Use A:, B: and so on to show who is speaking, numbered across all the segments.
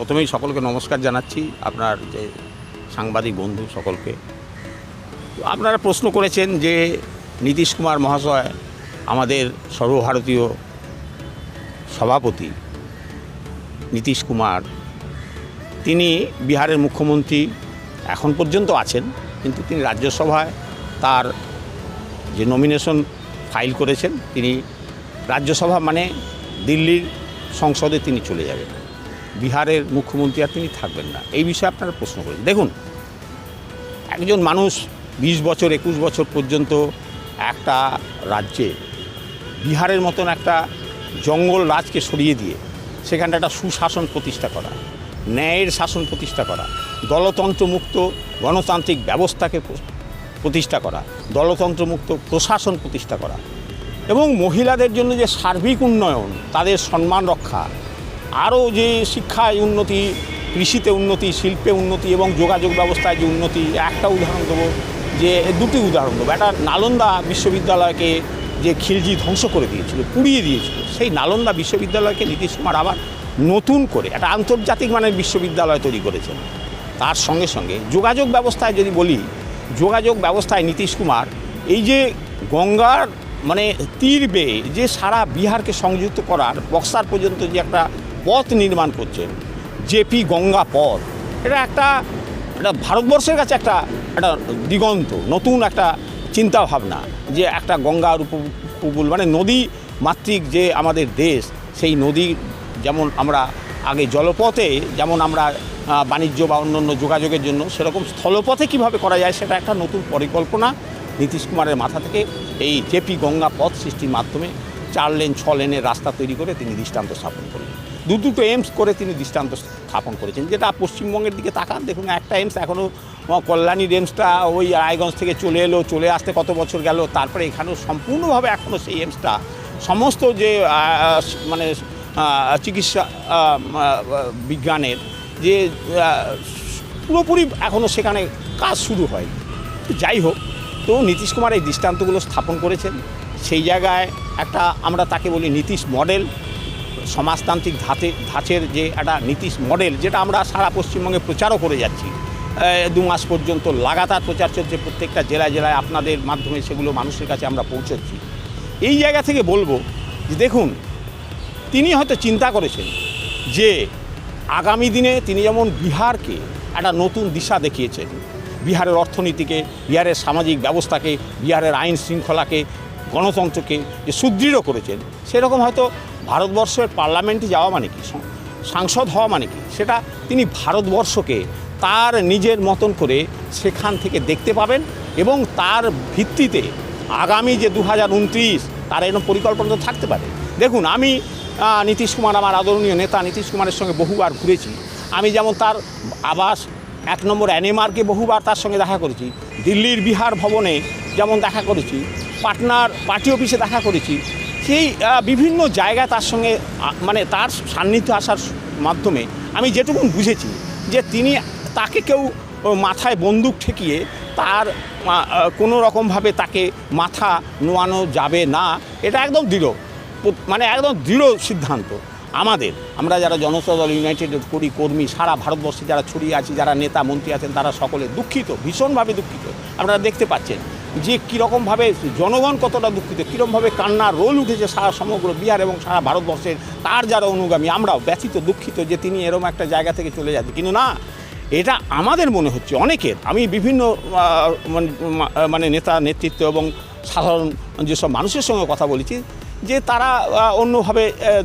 A: প্রথমেই সকলকে নমস্কার জানাচ্ছি, আপনার যে সাংবাদিক বন্ধু সকলকে। আপনারা প্রশ্ন করেছেন যে নীতিশ কুমার মহাশয় আমাদের সর্বভারতীয় সভাপতি নীতিশ কুমার, তিনি বিহারের মুখ্যমন্ত্রী এখন পর্যন্ত আছেন, কিন্তু তিনি রাজ্যসভায় তার যে নমিনেশন ফাইল করেছেন, তিনি রাজ্যসভা মানে দিল্লির সংসদে তিনি চলে যাবেন, বিহারের মুখ্যমন্ত্রী আর তিনি থাকবেন না। এই বিষয়ে আপনারা প্রশ্ন করেন। দেখুন, একজন মানুষ 20 বছর 21 বছর পর্যন্ত একটা রাজ্যে বিহারের মতন একটা জঙ্গল রাজকে সরিয়ে দিয়ে সেখানটা একটা সুশাসন প্রতিষ্ঠা করা, ন্যায়ের শাসন প্রতিষ্ঠা করা, দলতন্ত্রমুক্ত গণতান্ত্রিক ব্যবস্থাকে প্রতিষ্ঠা করা, দলতন্ত্রমুক্ত প্রশাসন প্রতিষ্ঠা করা এবং মহিলাদের জন্য যে সার্বিক উন্নয়ন, তাদের সম্মান রক্ষা, আরও যে শিক্ষায় উন্নতি, কৃষিতে উন্নতি, শিল্পে উন্নতি এবং যোগাযোগ ব্যবস্থায় যে উন্নতি। একটা উদাহরণ দেবো, যে দুটি উদাহরণ দেবো। একটা নালন্দা বিশ্ববিদ্যালয়কে যে খিলজি ধ্বংস করে দিয়েছিল, পুড়িয়ে দিয়েছিল, সেই নালন্দা বিশ্ববিদ্যালয়কে নীতিশ কুমার আবার নতুন করে একটা আন্তর্জাতিক মানের বিশ্ববিদ্যালয় তৈরি করেছেন। তার সঙ্গে সঙ্গে যোগাযোগ ব্যবস্থায় যদি বলি, যোগাযোগ ব্যবস্থায় নীতিশ কুমার এই যে গঙ্গার মানে তীর বেয়ে যে সারা বিহারকে সংযুক্ত করার বক্সার পর্যন্ত যে একটা পথ নির্মাণ করছেন, জেপি গঙ্গা পথ, এটা একটা ভারতবর্ষের কাছে একটা দিগন্ত, নতুন একটা চিন্তাভাবনা যে একটা গঙ্গার উপকূল মানে নদী মাতৃক যে আমাদের দেশ, সেই নদী যেমন আমরা আগে জলপথে যেমন আমরা বাণিজ্য বা অন্যান্য যোগাযোগের জন্য, সেরকম স্থলপথে কিভাবে করা যায় সেটা একটা নতুন পরিকল্পনা নীতিশ কুমারের মাথা থেকে এই জেপি গঙ্গা পথ সৃষ্টির মাধ্যমে 4 লেন 6 লেনের রাস্তা তৈরি করে তিনি দৃষ্টান্ত স্থাপন করলেন। দুটো এইমস করে তিনি দৃষ্টান্ত স্থাপন করেছেন, যেটা পশ্চিমবঙ্গের দিকে তাকান, দেখুন একটা এইমস এখনও কল্যাণীর এইমসটা ওই রায়গঞ্জ থেকে চলে আসতে কত বছর গেল, তারপরে এখানেও সম্পূর্ণভাবে এখনও সেই এইমসটা সমস্ত যে মানে চিকিৎসা বিজ্ঞানের যে পুরোপুরি এখনও সেখানে কাজ শুরু হয়। যাই হোক, তো নীতিশ কুমার এই দৃষ্টান্তগুলো স্থাপন করেছেন। সেই জায়গায় একটা আমরা তাকে বলি নীতিশ মডেল, সমাজতান্ত্রিক ধাঁচের যে একটা নীতিশ মডেল, যেটা আমরা সারা পশ্চিমবঙ্গে প্রচারও করে যাচ্ছি। 2 মাস পর্যন্ত লাগাতার প্রচার চলছে, প্রত্যেকটা জেলায় জেলায় আপনাদের মাধ্যমে সেগুলো মানুষের কাছে আমরা পৌঁছচ্ছি। এই জায়গা থেকে বলবো যে দেখুন, তিনি হয়তো চিন্তা করেছেন যে আগামী দিনে তিনি যেমন বিহারকে একটা নতুন দিশা দেখিয়েছেন, বিহারের অর্থনীতিকে, বিহারের সামাজিক ব্যবস্থাকে, বিহারের আইন শৃঙ্খলাকে, গণতন্ত্রকে যে সুদৃঢ় করেছেন, সেরকম হয়তো ভারতবর্ষের পার্লামেন্টে যাওয়া মানে কি, সাংসদ হওয়া মানে কি, সেটা তিনি ভারতবর্ষকে তার নিজের মতন করে সেখান থেকে দেখতে পাবেন এবং তার ভিত্তিতে আগামী যে 2029 তার এরকম পরিকল্পনা থাকতে পারে। দেখুন, আমি নীতিশ কুমার, আমার আদরণীয় নেতা নীতিশ কুমারের সঙ্গে বহুবার ঘুরেছি। আমি যেমন তার আবাস 1 নম্বর এনএমআরকে বহুবার তার সঙ্গে দেখা করেছি, দিল্লির বিহার ভবনে যেমন দেখা করেছি, পাটনার পার্টি অফিসে দেখা করেছি। সেই বিভিন্ন জায়গায় তার সঙ্গে মানে তার সান্নিধ্য আসার মাধ্যমে আমি যেটুকু বুঝেছি যে তাকে কেউ মাথায় বন্দুক ঠেকিয়ে তার কোনো রকমভাবে তাকে মাথা নোয়ানো যাবে না, এটা একদম দৃঢ় সিদ্ধান্ত। আমরা যারা জনতা দল ইউনাইটেড কর্মী সারা ভারতবর্ষে যারা ছড়িয়ে আছি, যারা নেতা মন্ত্রী আছেন, তারা সকলে দুঃখিত, ভীষণভাবে দুঃখিত। আপনারা দেখতে পাচ্ছেন যে কীরকমভাবে জনগণ কতটা দুঃখিত, কীরকমভাবে কান্নার রোল উঠেছে সারা সমগ্র বিহার এবং সারা ভারতবর্ষের তার যারা অনুগামী। আমরাও ব্যথিত, দুঃখিত যে তিনি এরকম একটা জায়গা থেকে চলে যাচ্ছে। কিন্তু না, এটা আমাদের মনে হচ্ছে অনেকের, আমি বিভিন্ন মানে নেতা নেতৃত্ব এবং সাধারণ যেসব মানুষের সঙ্গে কথা বলেছি, যে তারা অন্যভাবে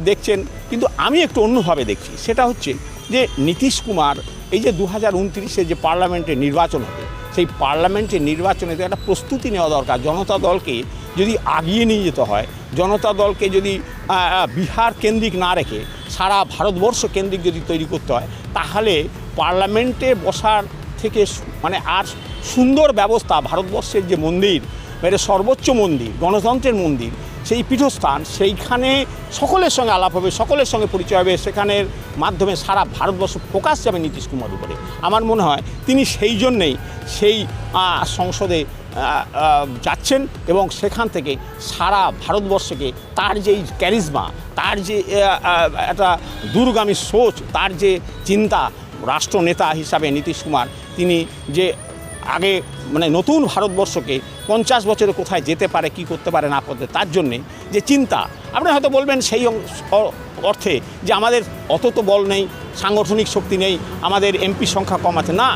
A: দেখছেন, কিন্তু আমি একটু অন্যভাবে দেখছি। সেটা হচ্ছে যে নীতিশ কুমার এই যে 2029-এ যে পার্লামেন্টের নির্বাচন হবে, সেই পার্লামেন্টের নির্বাচনে একটা প্রস্তুতি নেওয়া দরকার। জনতা দলকে যদি আগিয়ে নিয়ে যেতে হয়, জনতা দলকে যদি বিহার কেন্দ্রিক না রেখে সারা ভারতবর্ষ কেন্দ্রিক যদি তৈরি করতে হয়, তাহলে পার্লামেন্টে বসার থেকে মানে আর সুন্দর ব্যবস্থা, ভারতবর্ষের যে মন্দির, মানে সর্বোচ্চ মন্দির, গণতন্ত্রের মন্দির, সেই পীঠস্থান, সেইখানে সকলের সঙ্গে আলাপ হবে, সকলের সঙ্গে পরিচয় হবে, সেখানের মাধ্যমে সারা ভারতবর্ষ ফোকাস যাবে নীতিশ কুমার উপরে। আমার মনে হয় তিনি সেই জন্যেই সেই সংসদে যাচ্ছেন এবং সেখান থেকে সারা ভারতবর্ষকে তার যেই ক্যারিজমা, তার যে একটা দূরগামী সোচ, তার যে চিন্তা, রাষ্ট্রনেতা হিসাবে নীতিশ কুমার তিনি যে আগে মানে নতুন ভারতবর্ষকে 50 বছরে কোথায় যেতে পারে, কি করতে পারে না করতে, তার জন্যে যে চিন্তা। আপনি হয়তো বলবেন সেই অর্থে যে আমাদের অত তো বল নেই, সাংগঠনিক শক্তি নেই, আমাদের এমপি সংখ্যা কম আছে। না,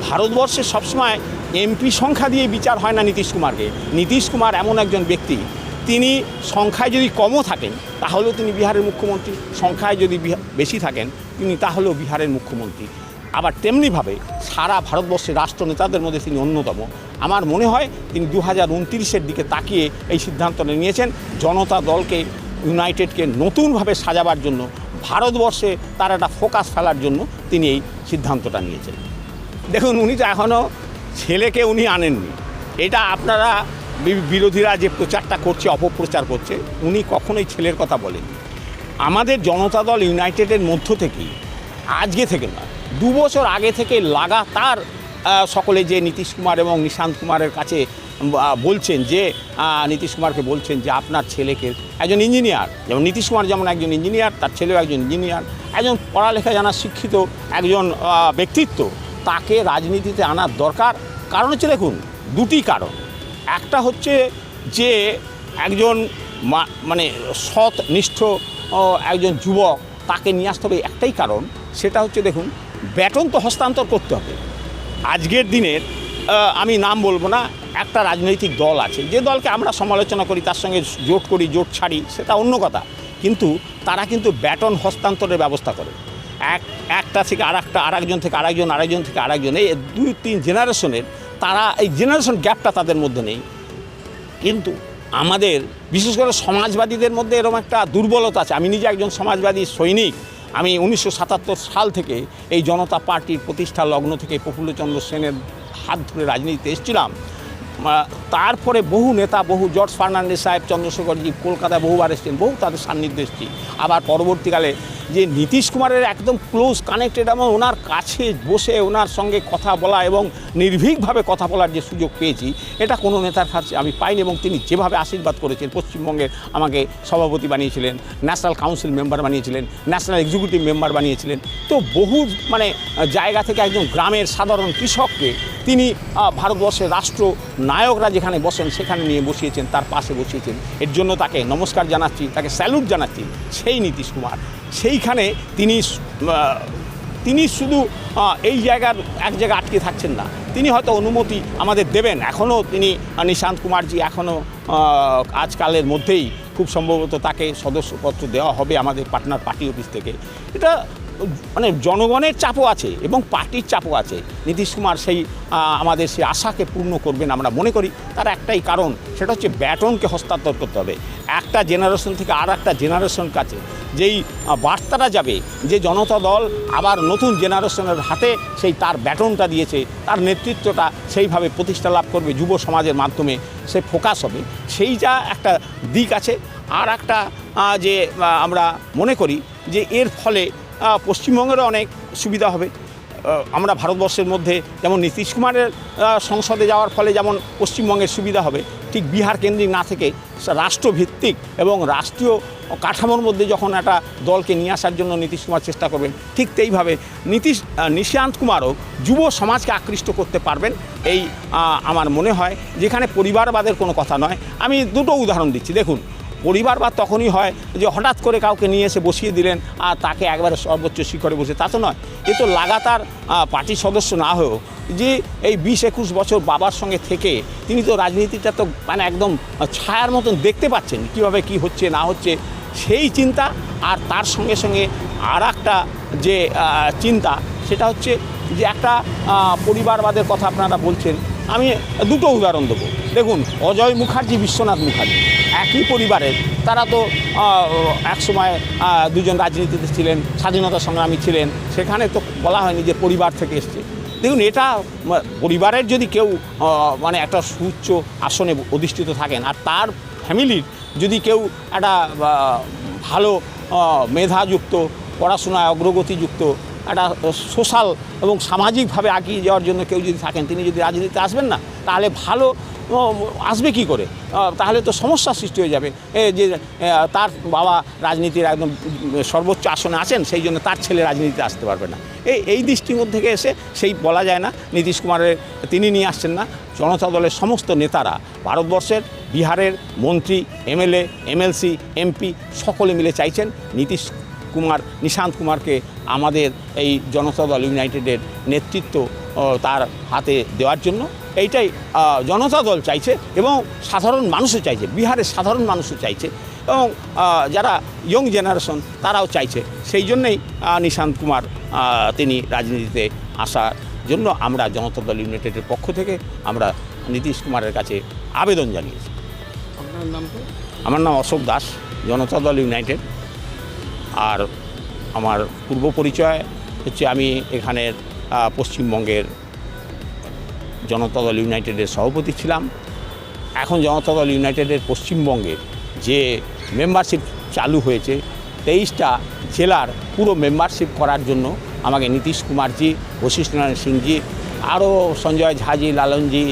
A: ভারতবর্ষে সবসময় এমপি সংখ্যা দিয়ে বিচার হয় না নীতিশ কুমারকে। নীতিশ কুমার এমন একজন ব্যক্তি, তিনি সংখ্যায় যদি কমও থাকেন তাহলেও তিনি বিহারের মুখ্যমন্ত্রী, সংখ্যায় যদি বেশি থাকেন তিনি তাহলেও বিহারের মুখ্যমন্ত্রী। আবার তেমনিভাবে সারা ভারতবর্ষের রাষ্ট্রনেতাদের মধ্যে তিনি অন্যতম। আমার মনে হয় তিনি 2029-এর দিকে তাকিয়ে এই সিদ্ধান্তটা নিয়েছেন, জনতা দলকে, ইউনাইটেডকে নতুনভাবে সাজাবার জন্য, ভারতবর্ষে তার একটা ফোকাস ফেলার জন্য তিনি এই সিদ্ধান্তটা নিয়েছেন। দেখুন, উনি তো এখনও ছেলেকে উনি আনেননি। এটা আপনারা বিরোধীরা যে প্রচারটা করছে, অপপ্রচার করছে, উনি কখনোই ছেলের কথা বলেন। আমাদের জনতা দল ইউনাইটেডের মধ্য থেকেই, আজকে থেকে না, 2 বছর আগে থেকে লাগাতার সকলে যে নীতিশ কুমার এবং নিশান্ত কুমারের কাছে বলছেন, যে নীতিশ কুমারকে বলছেন যে আপনার ছেলেকে, একজন ইঞ্জিনিয়ার, যেমন নীতিশ কুমার যেমন একজন ইঞ্জিনিয়ার, তার ছেলেও একজন ইঞ্জিনিয়ার, একজন পড়ালেখা জানা শিক্ষিত একজন ব্যক্তিত্ব, তাকে রাজনীতিতে আনার দরকার। কারণ হচ্ছে, দেখুন, 2টি কারণ। একটা হচ্ছে যে একজন মানে সৎ নিষ্ঠ একজন যুবক, তাকে নিয়ে আসতে হবে, একটাই কারণ, সেটা হচ্ছে দেখুন, ব্যাটন তো হস্তান্তর করতে হবে। আজকের দিনের আমি নাম বলবো না, একটা রাজনৈতিক দল আছে, যে দলকে আমরা সমালোচনা করি, তার সঙ্গে জোট করি, জোট ছাড়ি, সেটা অন্য কথা, কিন্তু তারা কিন্তু ব্যাটন হস্তান্তরের ব্যবস্থা করে। একটা থেকে আরেকজন থেকে আরেকজন, আরেকজন থেকে আরেকজন, এই 2-3 জেনারেশনের, তারা এই জেনারেশন গ্যাপটা তাদের মধ্যে নেই। কিন্তু আমাদের বিশেষ করে সমাজবাদীদের মধ্যে এরকম একটা দুর্বলতা আছে। আমি নিজে একজন সমাজবাদী সৈনিক। আমি 1977 সাল থেকে এই জনতা পার্টির প্রতিষ্ঠা লগ্ন থেকে প্রফুল্লচন্দ্র সেনের হাত ধরে রাজনীতিতে এসেছিলাম। তারপরে বহু নেতা, বহু জর্জ ফার্নান্ডেজ সাহেব, চন্দ্রশেখরজি কলকাতায় বহুবার এসেছেন, বহু তাদের সান্নিধ্যে এসেছি। আবার পরবর্তীকালে যে নীতিশ কুমারের একদম ক্লোজ কানেক্টেড, এবং ওনার কাছে বসে ওনার সঙ্গে কথা বলা এবং নির্ভীকভাবে কথা বলার যে সুযোগ পেয়েছি, এটা কোনো নেতার কাছে আমি পাইনি। এবং তিনি যেভাবে আশীর্বাদ করেছেন, পশ্চিমবঙ্গের আমাকে সভাপতি বানিয়েছিলেন, ন্যাশনাল কাউন্সিল মেম্বার বানিয়েছিলেন, ন্যাশনাল এক্সিকিউটিভ মেম্বার বানিয়েছিলেন। তো বহু মানে জায়গা থেকে একজন গ্রামের সাধারণ কৃষককে তিনি ভারতবর্ষের রাষ্ট্র নায়করা যেখানে বসেন সেখানে নিয়ে বসিয়েছেন, তার পাশে বসিয়েছেন। এর জন্য তাকে নমস্কার জানাচ্ছি, তাকে স্যালুট জানাচ্ছি। সেই নীতিশ কুমার, সেইখানে তিনি শুধু এই জায়গায় আটকে থাকছেন না, তিনি হয়তো অনুমতি আমাদের দেবেন। এখনও তিনি, নিশান্ত কুমারজি, এখনও আজকালের মধ্যেই খুব সম্ভবত তাকে সদস্যপত্র দেওয়া হবে আমাদের পাটনার পার্টি অফিস থেকে। এটা মানে জনগণের চাপও আছে এবং পার্টির চাপও আছে। নীতিশ কুমার সেই আমাদের সেই আশাকে পূর্ণ করবেন আমরা মনে করি। তার একটাই কারণ, সেটা হচ্ছে ব্যাটনকে হস্তান্তর করতে হবে একটা জেনারেশন থেকে আর একটা জেনারেশন কাছে। যেই বার্তাটা যাবে যে জনতা দল আবার নতুন জেনারেশনের হাতে সেই তার ব্যাটনটা দিয়েছে, তার নেতৃত্বটা সেইভাবে প্রতিষ্ঠা লাভ করবে যুব সমাজের মাধ্যমে, সে ফোকাস হবে, সেইটা একটা দিক আছে। আর একটা যে আমরা মনে করি যে এর ফলে পশ্চিমবঙ্গেরও অনেক সুবিধা হবে। আমরা ভারতবর্ষের মধ্যে যেমন নীতিশ কুমারের সংসদে যাওয়ার ফলে যেমন পশ্চিমবঙ্গের সুবিধা হবে, ঠিক বিহার কেন্দ্রিক না থেকে রাষ্ট্রভিত্তিক এবং রাষ্ট্রীয় কাঠামোর মধ্যে যখন একটা দলকে নিয়ে আসার জন্য নীতিশ কুমার চেষ্টা করবেন, ঠিক সেইভাবে নিশান্ত কুমারও যুব সমাজকে আকৃষ্ট করতে পারবেন। এই আমার মনে হয়, যেখানে পরিবারবাদের কোনো কথা নয়। আমি 2টো উদাহরণ দিচ্ছি। দেখুন, পরিবারবাদ তখনই হয় যে হঠাৎ করে কাউকে নিয়ে এসে বসিয়ে দিলেন আর তাকে একবারে সর্বোচ্চ শিখরে বসে, তা তো নয়। এ তো লাগাতার পার্টির সদস্য না হয়েও যে এই 20-21 বছর বাবার সঙ্গে থেকে তিনি তো রাজনীতিটা তো মানে একদম ছায়ার মতন দেখতে পাচ্ছেন কীভাবে কী হচ্ছে না হচ্ছে, সেই চিন্তা। আর তার সঙ্গে সঙ্গে আর একটা যে চিন্তা, সেটা হচ্ছে যে একটা পরিবারবাদের কথা আপনারা বলছেন। আমি 2টো উদাহরণ দেবো। দেখুন, অজয় মুখার্জি, বিশ্বনাথ মুখার্জি একই পরিবারের। তারা তো একসময় 2জন রাজনীতিতে ছিলেন, স্বাধীনতা সংগ্রামী ছিলেন। সেখানে তো বলা হয়নি যে পরিবার থেকে এসছে। দেখুন, এটা পরিবারের যদি কেউ মানে একটা সুউচ্চ আসনে অধিষ্ঠিত থাকেন, আর তার ফ্যামিলির যদি কেউ একটা ভালো মেধাযুক্ত, পড়াশোনায় অগ্রগতিযুক্ত, একটা সোশ্যাল এবং সামাজিকভাবে এগিয়ে যাওয়ার জন্য কেউ যদি থাকেন, তিনি যদি রাজনীতিতে আসবেন না, তাহলে ভালো আসবে কি করে? তাহলে তো সমস্যা সৃষ্টি হয়ে যাবে। যে তার বাবা রাজনীতির একদম সর্বোচ্চ আসনে আছেন, সেই জন্য তার ছেলে রাজনীতিতে আসতে পারবে না। এই দৃষ্টিকোণ থেকে এসে সেই বলা যায় না নীতিশ কুমারের তিনি নিয়ে আসছেন না, জনতা দলের সমস্ত নেতারা, ভারতবর্ষের বিহারের মন্ত্রী, এমএলএ, এমএলসি, এমপি সকলে মিলে চাইছেন নিশান্ত কুমারকে আমাদের এই জনতা দল ইউনাইটেডের নেতৃত্ব তার হাতে দেওয়ার জন্য। এইটাই জনতা দল চাইছে এবং সাধারণ মানুষও চাইছে, বিহারের সাধারণ মানুষও চাইছে এবং যারা ইয়ং জেনারেশন তারাও চাইছে। সেই জন্যেই নিশান্ত কুমার তিনি রাজনীতিতে আসার জন্য আমরা জনতা দল ইউনাইটেডের পক্ষ থেকে আমরা নীতিশ কুমারের কাছে আবেদন জানিয়েছি।
B: আপনার নাম তো?
A: আমার নাম অশোক দাস, জনতা দল ইউনাইটেড। আর আমার পূর্ব পরিচয় হচ্ছে আমি এখানের পশ্চিমবঙ্গের জনতা দল ইউনাইটেডের সভাপতি ছিলাম। এখন জনতা দল ইউনাইটেডের পশ্চিমবঙ্গের যে মেম্বারশিপ চালু হয়েছে, 23টা জেলার পুরো মেম্বারশিপ করার জন্য আমাকে নীতিশ কুমারজি, বশিষ্ঠ নারায়ণ সিংজি, আরও সঞ্জয় ঝাজি, লালনজি,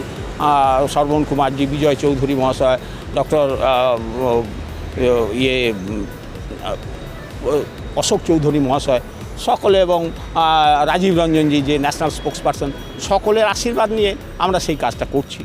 A: শ্রবণ কুমারজি, বিজয় চৌধুরী মহাশয়, ডক্টর অশোক চৌধুরী মহাশয় সকলে এবং রাজীব রঞ্জনজি যে ন্যাশনাল স্পোক্সপারসন, সকলের আশীর্বাদ নিয়ে আমরা সেই কাজটা করছি।